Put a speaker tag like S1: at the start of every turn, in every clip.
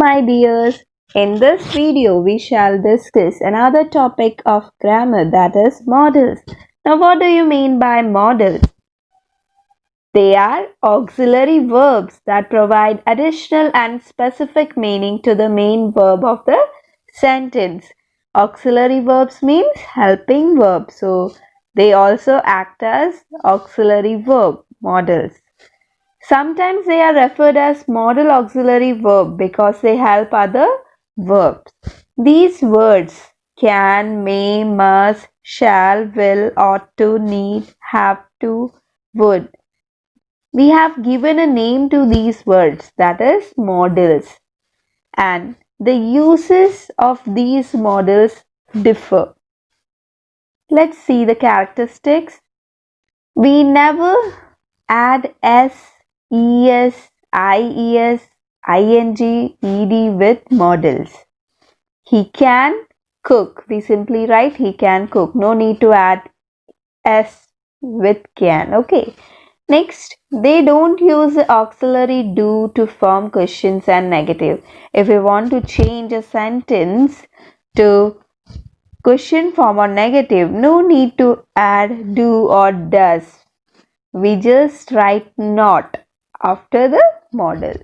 S1: My dears, in this video we shall discuss another topic of grammar, that is modals. Now what do you mean by modals? They are auxiliary verbs that provide additional and specific meaning to the main verb of the sentence. Auxiliary verbs means helping verb, so they also act as auxiliary verb modals. Sometimes they are referred as modal auxiliary verb because they help other verbs. These words can, may, must, shall, will, ought to, need, have to, would. We have given a name to these words, that is modals, and the uses of these modals differ. Let's see the characteristics. We never add s, es, ies, ing, ed with modals. He can cook. We simply write he can cook. No need to add s with can. Okay. Next, they don't use the auxiliary do to form questions and negative. If we want to change a sentence to question form or negative, no need to add do or does. We just write not after the modal.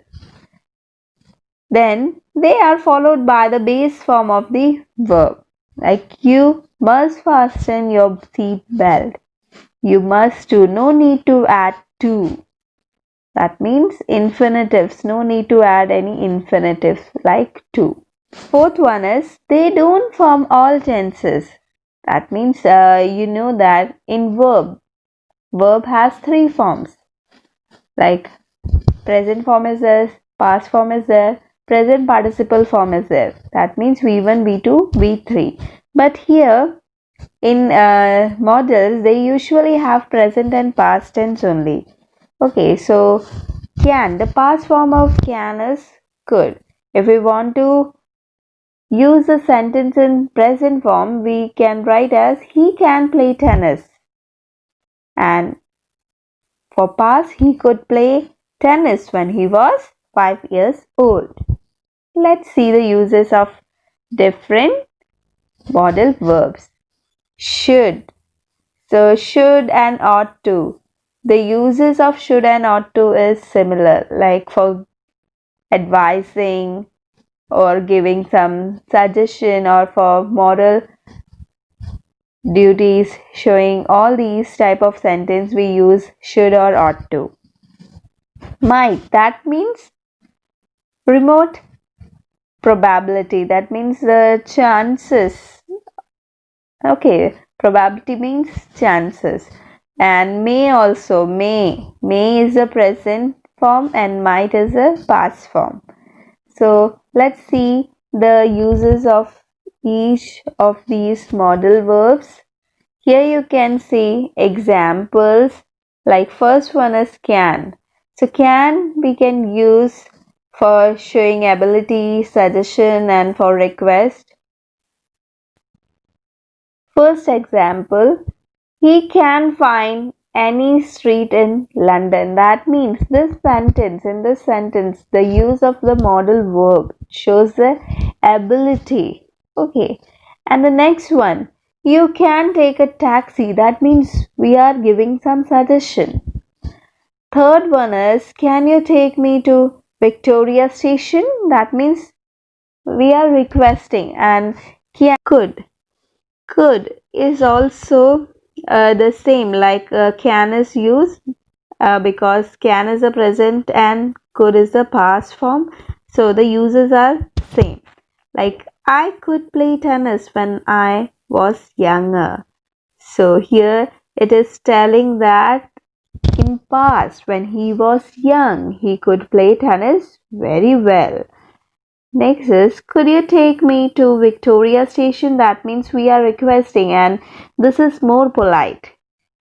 S1: Then they are followed by the base form of the verb. Like you must fasten your seat belt. You must do. No need to add to. That means infinitives. No need to add any infinitives like to. Fourth one is they don't form all tenses. That means you know that in verb has three forms. Like present form is there, past form is there, present participle form is there. That means V1, V2, V3. But here in modals, they usually have present and past tense only. Okay, so can, the past form of can is could. If we want to use the sentence in present form, we can write as he can play tennis. And for past, he could play tennis when he was 5 years old. Let's see the uses of different modal verbs. Should. So should and ought to. The uses of should and ought to is similar, like for advising or giving some suggestion, or for moral duties, showing all these type of sentence we use should or ought to. Might, that means remote probability, that means the chances. Okay, probability means chances. And may also, may is the present form and might is the past form. So let's see the uses of each of these modal verbs. Here you can see examples, like first one is can. So can we can use for showing ability, suggestion, and for request. First example, he can find any street in London. That means in this sentence, the use of the modal verb shows the ability. Okay. And the next one, you can take a taxi. That means we are giving some suggestion. Third one is, can you take me to Victoria Station? That means we are requesting. And could is also the same, like can is used because can is the present and could is the past form, so the uses are same. Like I could play tennis when I was younger. So here it is telling that in past, when he was young, he could play tennis very well. Next is, could you take me to Victoria Station? That means we are requesting, and this is more polite.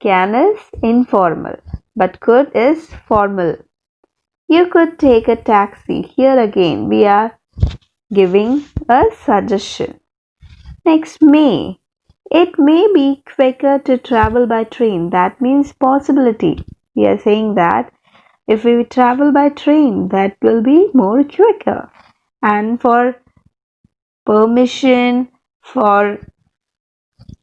S1: Can is informal, but could is formal. You could take a taxi. Here again, we are giving a suggestion. Next, may. It may be quicker to travel by train. That means possibility. We are saying that if we travel by train, that will be more quicker. And for permission, for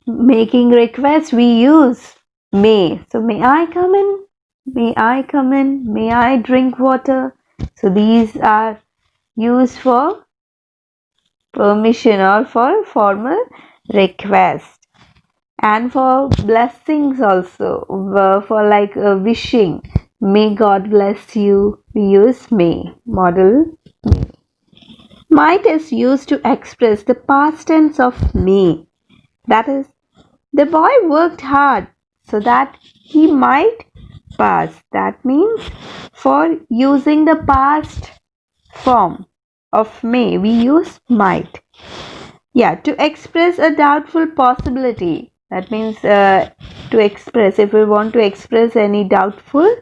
S1: making requests, we use may. So may I come in? May I come in? May I drink water? So these are used for permission or for formal request. And for blessings also, for like wishing, may God bless you, we use may. Modal may. Might is used to express the past tense of may. That is, the boy worked hard so that he might pass. That means for using the past form of may, we use might. Yeah, to express a doubtful possibility. That means to express, if we want to express any doubtful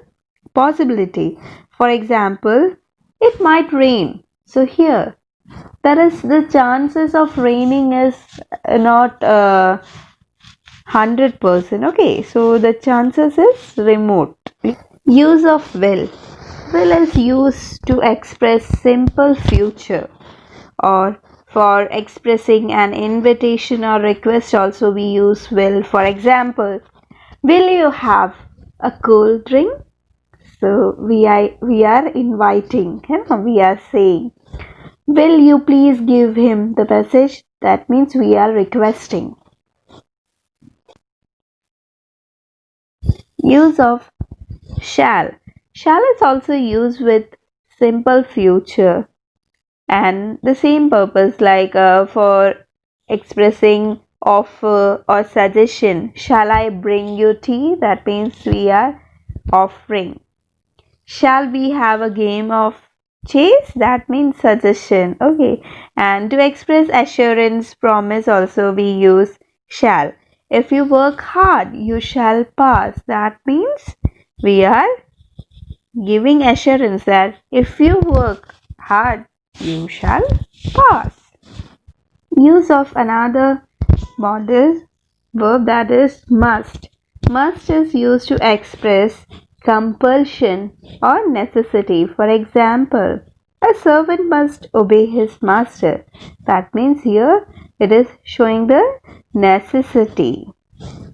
S1: possibility. For example, it might rain. So here, that is the chances of raining is not 100%. Okay, so the chances is remote. Use of will. Will is used to express simple future, or for expressing an invitation or request also we use will. For example, will you have a cool drink? So we are inviting, we are saying, will you please give him the message? That means we are requesting. Use of shall. Shall is also used with simple future and the same purpose, like for expressing offer or suggestion. Shall I bring you tea? That means we are offering. Shall we have a game of chase? That means suggestion. Okay. And to express assurance, promise also we use shall. If you work hard, you shall pass. That means we are giving assurance that if you work hard, you shall pass. Use of another modal verb, that is must. Must is used to express compulsion or necessity. For example, a servant must obey his master. That means here it is showing the necessity.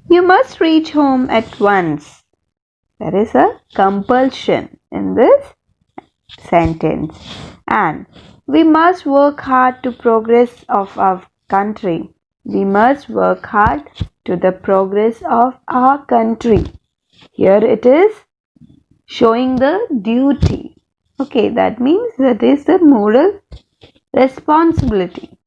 S1: You must reach home at once. There is a compulsion in this sentence. And we must work hard to progress of our country. We must work hard to the progress of our country. Here it is showing the duty. Okay, that means that is the moral responsibility.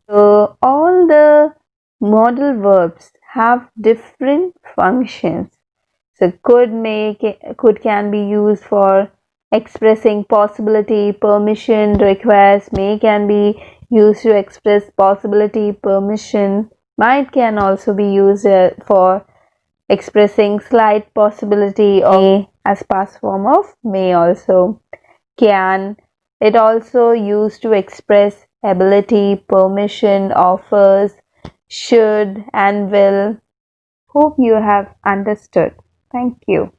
S1: So all the modal verbs have different functions. So could can be used for expressing possibility, permission, request. May can be used to express possibility, permission. Might can also be used for expressing slight possibility, or as past form of may also. Can, it also used to express ability, permission, offers, should and will. Hope you have understood. Thank you.